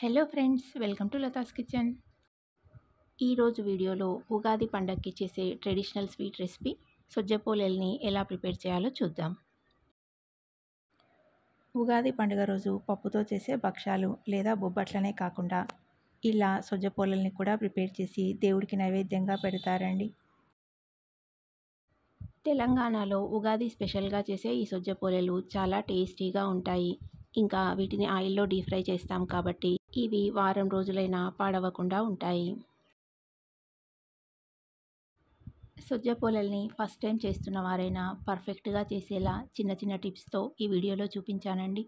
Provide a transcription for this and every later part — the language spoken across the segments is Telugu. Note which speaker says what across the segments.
Speaker 1: Hello friends, welcome to Latha's kitchen. ఈరోజు వీడియోలో ఉగాది పండగకి చేసే ట్రెడిషనల్ స్వీట్ రెసిపీ సొజ్జ పోలేల్ని ఎలా ప్రిపేర్ చేయాలో చూద్దాం. ఉగాది పండుగ రోజు పప్పుతో చేసే భక్షాలు లేదా బొబ్బట్లనే కాకుండా ఇలా సొజ్జ పోలేల్ని కూడా ప్రిపేర్ చేసి దేవుడికి నైవేద్యంగా పెడతారండి. తెలంగాణలో ఉగాది స్పెషల్గా చేసే ఈ సొజ్జ పోలేలు చాలా టేస్టీగా ఉంటాయి. ఇంకా వీటిని ఆయిల్లో డీప్ ఫ్రై చేస్తాం కాబట్టి ఇవి వారం రోజులైనా పాడవకుండా ఉంటాయి. సొజ్జ పోలేల్ని ఫస్ట్ టైం చేస్తున్న వారైనా పర్ఫెక్ట్గా చేసేలా చిన్న చిన్న టిప్స్తో ఈ వీడియోలో చూపించానండి.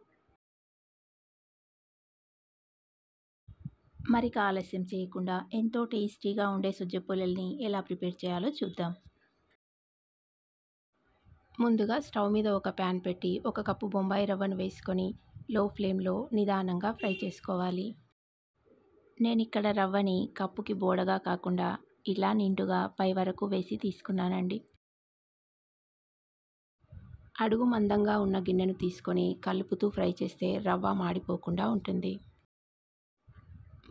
Speaker 1: మరిక ఆలస్యం చేయకుండా ఎంతో టేస్టీగా ఉండే సొజ్జ పోలేల్ని ఎలా ప్రిపేర్ చేయాలో చూద్దాం. ముందుగా స్టవ్ మీద ఒక ప్యాన్ పెట్టి 1 కప్పు బొంబాయి రవ్వను వేసుకొని లో ఫ్లేమ్లో నిదానంగా ఫ్రై చేసుకోవాలి. నేను ఇక్కడ రవ్వని కప్పుకి బోడగా కాకుండా ఇలా నిండుగా పై వరకు వేసి తీసుకున్నానండి. అడుగు మందంగా ఉన్న గిన్నెను తీసుకొని కలుపుతూ ఫ్రై చేస్తే రవ్వ మాడిపోకుండా ఉంటుంది.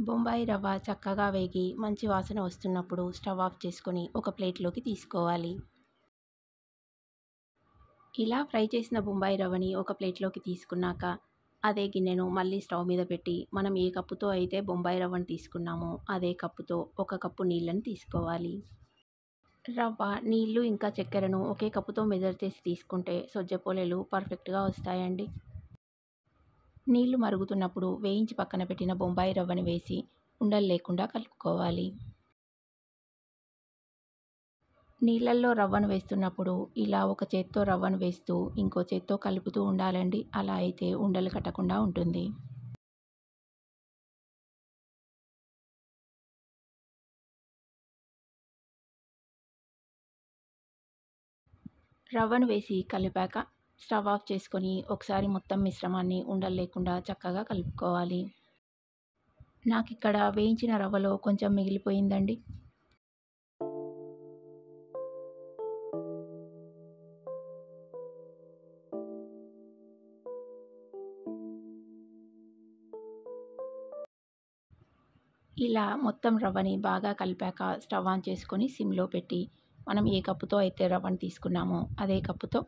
Speaker 1: బొంబాయి రవ్వ చక్కగా వేగి మంచి వాసన వస్తున్నప్పుడు స్టవ్ ఆఫ్ చేసుకొని ఒక ప్లేట్లోకి తీసుకోవాలి. ఇలా ఫ్రై చేసిన బొంబాయి రవ్వని ఒక ప్లేట్లోకి తీసుకున్నాక అదే గిన్నెను మళ్ళీ స్టవ్ మీద పెట్టి మనం ఏ కప్పుతో అయితే బొంబాయి రవ్వను తీసుకున్నామో అదే కప్పుతో 1 కప్పు నీళ్ళని తీసుకోవాలి. రవ్వ, నీళ్లు ఇంకా చక్కెరను ఒకే కప్పుతో మెజర్ చేసి తీసుకుంటే సొజ్జ పోలేలు పర్ఫెక్ట్గా వస్తాయండి. నీళ్లు మరుగుతున్నప్పుడు వేయించి పక్కన పెట్టిన బొంబాయి రవ్వని వేసి ఉండలు లేకుండా కలుపుకోవాలి. నీళ్ళల్లో రవ్వను వేస్తున్నప్పుడు ఇలా ఒక చేత్తో రవ్వను వేస్తూ ఇంకో చేత్తో కలుపుతూ ఉండాలండి. అలా అయితే ఉండలు కట్టకుండా ఉంటుంది. రవ్వను వేసి కలిపాక స్టవ్ ఆఫ్ చేసుకొని ఒకసారి మొత్తం మిశ్రమాన్ని ఉండలు లేకుండా చక్కగా కలుపుకోవాలి. నాకిక్కడ వేయించిన రవ్వలో కొంచెం మిగిలిపోయిందండి. ఇలా మొత్తం రవ్వని బాగా కలిపాక స్టవ్ ఆన్ చేసుకొని సిమ్లో పెట్టి మనం ఏ కప్పుతో అయితే రవ్వను తీసుకున్నామో అదే కప్పుతో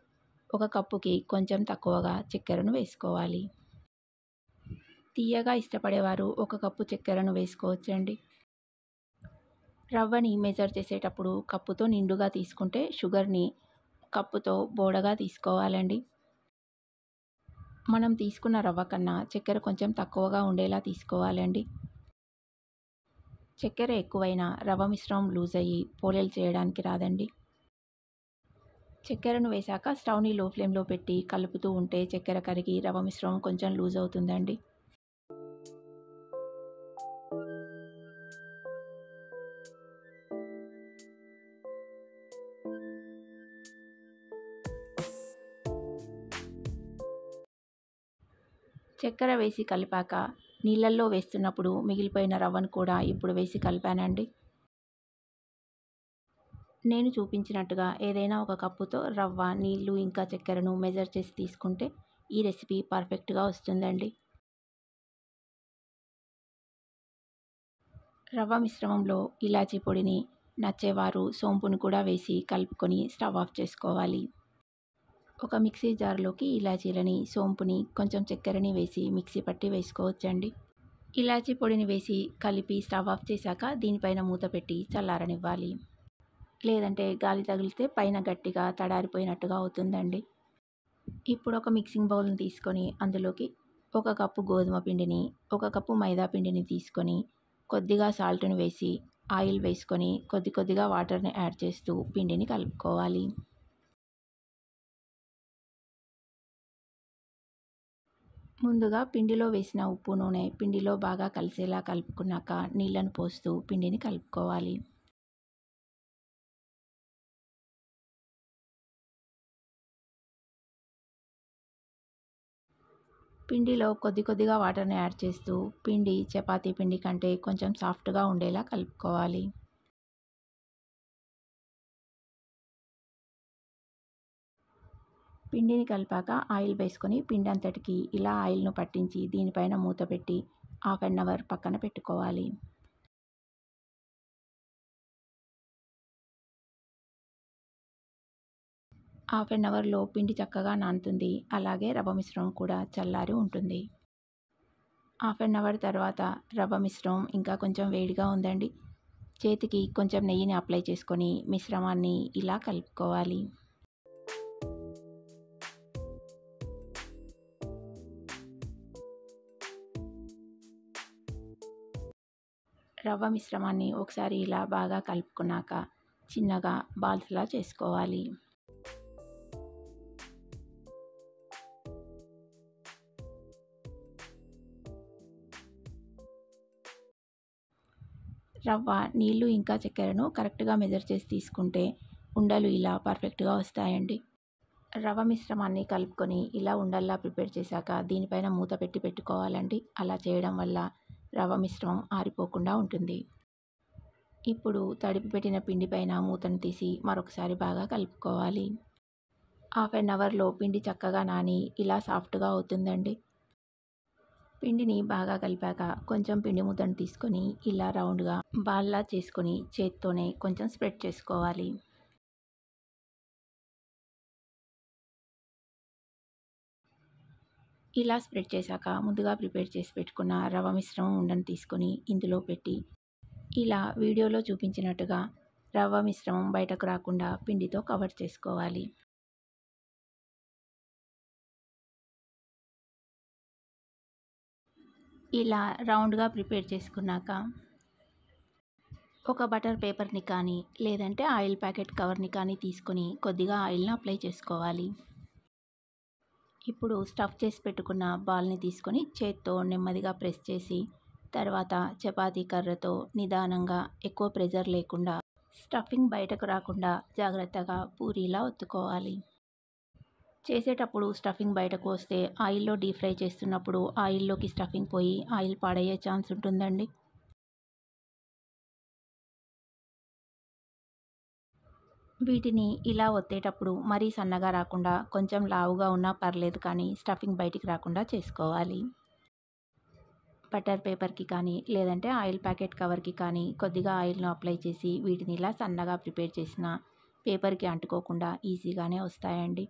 Speaker 1: 1 కప్పుకి కొంచెం తక్కువగా చక్కెరను వేసుకోవాలి. తీయగా ఇష్టపడేవారు 1 కప్పు చక్కెరను వేసుకోవచ్చండి. రవ్వని మెజర్ చేసేటప్పుడు కప్పుతో నిండుగా తీసుకుంటే షుగర్ని కప్పుతో బోడగా తీసుకోవాలండి. మనం తీసుకున్న రవ్వ కన్నా చక్కెర కొంచెం తక్కువగా ఉండేలా తీసుకోవాలండి. చక్కెర ఎక్కువైనా రవ్వ మిశ్రమం లూజ్ అయ్యి పోలేలు చేయడానికి రాదండి. చక్కెరను వేశాక స్టవ్ని లో ఫ్లేమ్లో పెట్టి కలుపుతూ ఉంటే చక్కెర కరిగి రవ్వ మిశ్రమం కొంచెం లూజ్ అవుతుందండి. చక్కెర వేసి కలిపాక నీళ్ళల్లో వేస్తున్నప్పుడు మిగిలిపోయిన రవ్వను కూడా ఇప్పుడు వేసి కలిపానండి. నేను చూపించినట్టుగా ఏదైనా 1 కప్పుతో రవ్వ, నీళ్లు ఇంకా చక్కెరను మెజర్ చేసి తీసుకుంటే ఈ రెసిపీ పర్ఫెక్ట్గా వస్తుందండి. రవ్వ మిశ్రమంలో ఇలాచీ పొడిని, నచ్చేవారు సోంపును కూడా వేసి కలుపుకొని స్టవ్ ఆఫ్ చేసుకోవాలి. ఒక మిక్సీ జార్లోకి ఇలాచీలని, సోంపుని, కొంచెం చక్కెరని వేసి మిక్సీ పట్టి వేసుకోవచ్చండి. ఇలాచీ పొడిని వేసి కలిపి స్టవ్ ఆఫ్ చేశాక దీనిపైన మూత పెట్టి చల్లారనివ్వాలి. లేదంటే గాలి తగిలితే పైన గట్టిగా తడారిపోయినట్టుగా అవుతుందండి. ఇప్పుడు ఒక మిక్సింగ్ బౌల్ని తీసుకొని అందులోకి 1 కప్పు గోధుమ పిండిని, 1 కప్పు మైదా పిండిని తీసుకొని కొద్దిగా సాల్ట్ను వేసి ఆయిల్ వేసుకొని కొద్దిగా వాటర్ని యాడ్ చేస్తూ పిండిని కలుపుకోవాలి. ముందుగా పిండిలో వేసిన ఉప్పు, నూనె పిండిలో బాగా కలిసేలా కలుపుకున్నాక నీళ్లను పోస్తూ పిండిని కలుపుకోవాలి. పిండిలో కొద్దిగా వాటర్ని యాడ్ చేస్తూ పిండి చపాతీ పిండి కంటే కొంచెం సాఫ్ట్గా ఉండేలా కలుపుకోవాలి. పిండిని కలిపాక ఆయిల్ వేసుకొని పిండి అంతటికి ఇలా ఆయిల్ను పట్టించి దీనిపైన మూత పెట్టి హాఫ్ అన్ అవర్ పక్కన పెట్టుకోవాలి. హాఫ్ అన్ అవర్లో పిండి చక్కగా నానుతుంది. అలాగే రవ్వ మిశ్రమం కూడా చల్లారి ఉంటుంది. హాఫ్ అన్ అవర్ తర్వాత రవ్వ మిశ్రమం ఇంకా కొంచెం వేడిగా ఉందండి. చేతికి కొంచెం నెయ్యిని అప్లై చేసుకొని మిశ్రమాన్ని ఇలా కలుపుకోవాలి. రవ్వ మిశ్రమాన్ని ఒకసారి ఇలా బాగా కలుపుకున్నాక చిన్నగా బాల్స్లా చేసుకోవాలి. రవ్వ, నీళ్ళు ఇంకా చక్కెరను కరెక్ట్గా మెజర్ చేసి తీసుకుంటే ఉండలు ఇలా పర్ఫెక్ట్గా వస్తాయండి. రవ్వ మిశ్రమాన్ని కలుపుకొని ఇలా ఉండల్లా ప్రిపేర్ చేశాక దీనిపైన మూత పెట్టి పెట్టుకోవాలండి. అలా చేయడం వల్ల రవ్వ మిశ్రమం ఆరిపోకుండా ఉంటుంది. ఇప్పుడు తడిపి పెట్టిన పిండి పైన మూతను తీసి మరొకసారి బాగా కలుపుకోవాలి. హాఫ్ అన్ అవర్లో పిండి చక్కగా నాని ఇలా సాఫ్ట్గా అవుతుందండి. పిండిని బాగా కలిపాక కొంచెం పిండి ముద్దను తీసుకొని ఇలా రౌండ్గా బాల్లా చేసుకొని చేత్తోనే కొంచెం స్ప్రెడ్ చేసుకోవాలి. ఇలా స్ప్రెడ్ చేశాక ముందుగా ప్రిపేర్ చేసి పెట్టుకున్న రవ్వ మిశ్రమం ఉండను తీసుకొని ఇందులో పెట్టి ఇలా వీడియోలో చూపించినట్టుగా రవ్వ మిశ్రమం బయటకు రాకుండా పిండితో కవర్ చేసుకోవాలి. ఇలా రౌండ్గా ప్రిపేర్ చేసుకున్నాక ఒక బటర్ పేపర్ని కానీ లేదంటే ఆయిల్ ప్యాకెట్ కవర్ని కానీ తీసుకొని కొద్దిగా ఆయిల్ని అప్లై చేసుకోవాలి. ఇప్పుడు స్టఫ్ చేసి పెట్టుకున్న బాల్ని తీసుకొని చేత్తో నెమ్మదిగా ప్రెస్ చేసి తర్వాత చపాతీ కర్రతో నిదానంగా ఎక్కువ ప్రెజర్ లేకుండా స్టఫింగ్ బయటకు రాకుండా జాగ్రత్తగా పూరీలా ఒత్తుకోవాలి. చేసేటప్పుడు స్టఫింగ్ బయటకు వస్తే ఆయిల్లో డీప్ ఫ్రై చేస్తున్నప్పుడు ఆయిల్లోకి స్టఫింగ్ పోయి ఆయిల్ పాడయ్యే ఛాన్స్ ఉంటుందండి. వీటిని ఇలా ఒత్తేటప్పుడు మరీ సన్నగా రాకుండా కొంచెం లావుగా ఉన్నా పర్లేదు కానీ స్టఫింగ్ బయటికి రాకుండా చేసుకోవాలి. బటర్ పేపర్కి కానీ లేదంటే ఆయిల్ ప్యాకెట్ కవర్కి కానీ కొద్దిగా ఆయిల్ను అప్లై చేసి వీటిని ఇలా సన్నగా ప్రిపేర్ చేసిన పేపర్కి అంటుకోకుండా ఈజీగానే వస్తాయండి.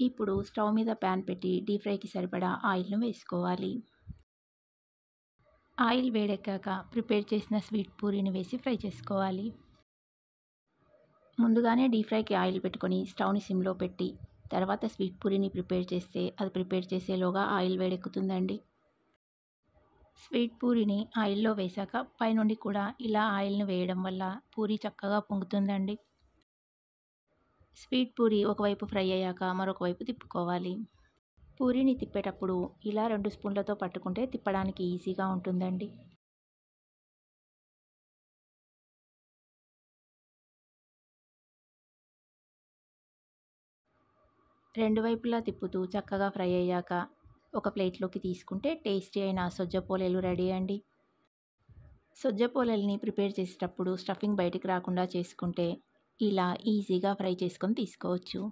Speaker 1: ఇప్పుడు స్టవ్ మీద ప్యాన్ పెట్టి డీప్ ఫ్రైకి సరిపడా ఆయిల్ను వేసుకోవాలి. ఆయిల్ వేడెక్కాక ప్రిపేర్ చేసిన స్వీట్ పూరీని వేసి ఫ్రై చేసుకోవాలి. ముందుగానే డీప్ ఫ్రైకి ఆయిల్ పెట్టుకొని స్టవ్ని సిమ్లో పెట్టి తర్వాత స్వీట్ పూరీని ప్రిపేర్ చేస్తే అది ప్రిపేర్ చేసేలోగా ఆయిల్ వేడెక్కుతుందండి. స్వీట్ పూరీని ఆయిల్లో వేశాక పైనుండి కూడా ఇలా ఆయిల్ని వేయడం వల్ల పూరీ చక్కగా పొంగుతుందండి. స్వీట్ పూరీ ఒకవైపు ఫ్రై అయ్యాక మరొక వైపు తిప్పుకోవాలి. పూరీని తిప్పేటప్పుడు ఇలా 2 స్పూన్లతో పట్టుకుంటే తిప్పడానికి ఈజీగా ఉంటుందండి. రెండు వైపులా తిప్పుతూ చక్కగా ఫ్రై అయ్యాక ఒక ప్లేట్లోకి తీసుకుంటే టేస్టీ అయిన సొజ్జ పోలేలు రెడీ అండి. సొజ్జ పోలేల్ని ప్రిపేర్ చేసేటప్పుడు స్టఫింగ్ బయటికి రాకుండా చేసుకుంటే ఇలా ఈజీగా ఫ్రై చేసుకొని తీసుకోవచ్చు.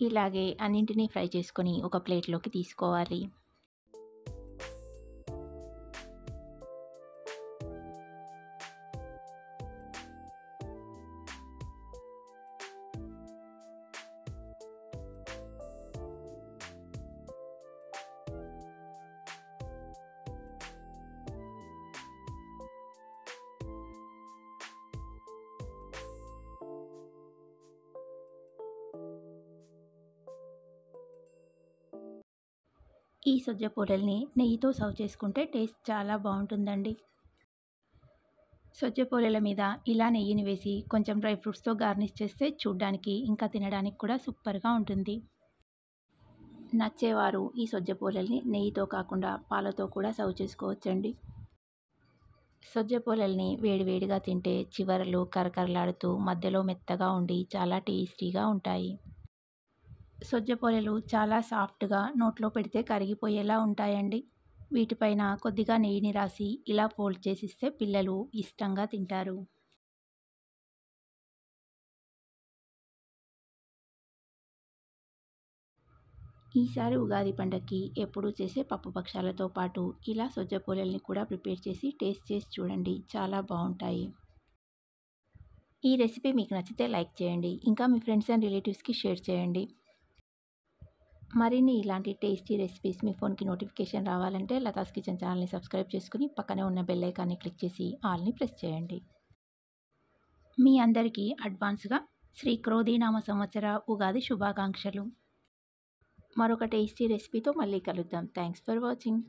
Speaker 1: ఇలాగే అన్నింటినీ ఫ్రై చేసుకొని ఒక ప్లేట్లోకి తీసుకోవాలి. ఈ సొజ్జ పొరల్ని నెయ్యితో సర్వ్ చేసుకుంటే టేస్ట్ చాలా బాగుంటుందండి. సొజ్జ పొరల మీద ఇలా నెయ్యిని వేసి కొంచెం డ్రై ఫ్రూట్స్తో గార్నిష్ చేస్తే చూడ్డానికి ఇంకా తినడానికి కూడా సూపర్గా ఉంటుంది. నచ్చేవారు ఈ సొజ్జ పొరల్ని నెయ్యితో కాకుండా పాలతో కూడా సర్వ్ చేసుకోవచ్చండి. సొజ్జ పొరల్ని వేడివేడిగా తింటే చివరలు కరకరలాడుతూ మధ్యలో మెత్తగా ఉండి చాలా టేస్టీగా ఉంటాయి. సొజ్జ పొరలు చాలా సాఫ్ట్గా నోట్లో పెడితే కరిగిపోయేలా ఉంటాయండి. వీటిపైన కొద్దిగా నెయ్యిని రాసి ఇలా ఫోల్డ్ చేసిస్తే పిల్లలు ఇష్టంగా తింటారు. ఈసారి ఉగాది పండగకి ఎప్పుడూ చేసే పప్పు భక్షాలతో పాటు ఇలా సొజ్జ పూలల్ని కూడా ప్రిపేర్ చేసి టేస్ట్ చేసి చూడండి, చాలా బాగుంటాయి. ఈ రెసిపీ మీకు నచ్చితే లైక్ చేయండి, ఇంకా మీ ఫ్రెండ్స్ అండ్ రిలేటివ్స్కి షేర్ చేయండి. మరిన్ని ఇలాంటి టేస్టీ రెసిపీస్ మీ ఫోన్కి నోటిఫికేషన్ రావాలంటే లతాస్ కిచెన్ ఛానల్ని సబ్స్క్రైబ్ చేసుకుని పక్కనే ఉన్న బెల్ ఐకాన్ని క్లిక్ చేసి ఆల్ని ప్రెస్ చేయండి. మీ అందరికీ అడ్వాన్స్గా శ్రీ క్రోధీనామ సంవత్సర ఉగాది శుభాకాంక్షలు. మరొక టేస్టీ రెసిపీతో మళ్ళీ కలుద్దాం. Thanks for watching.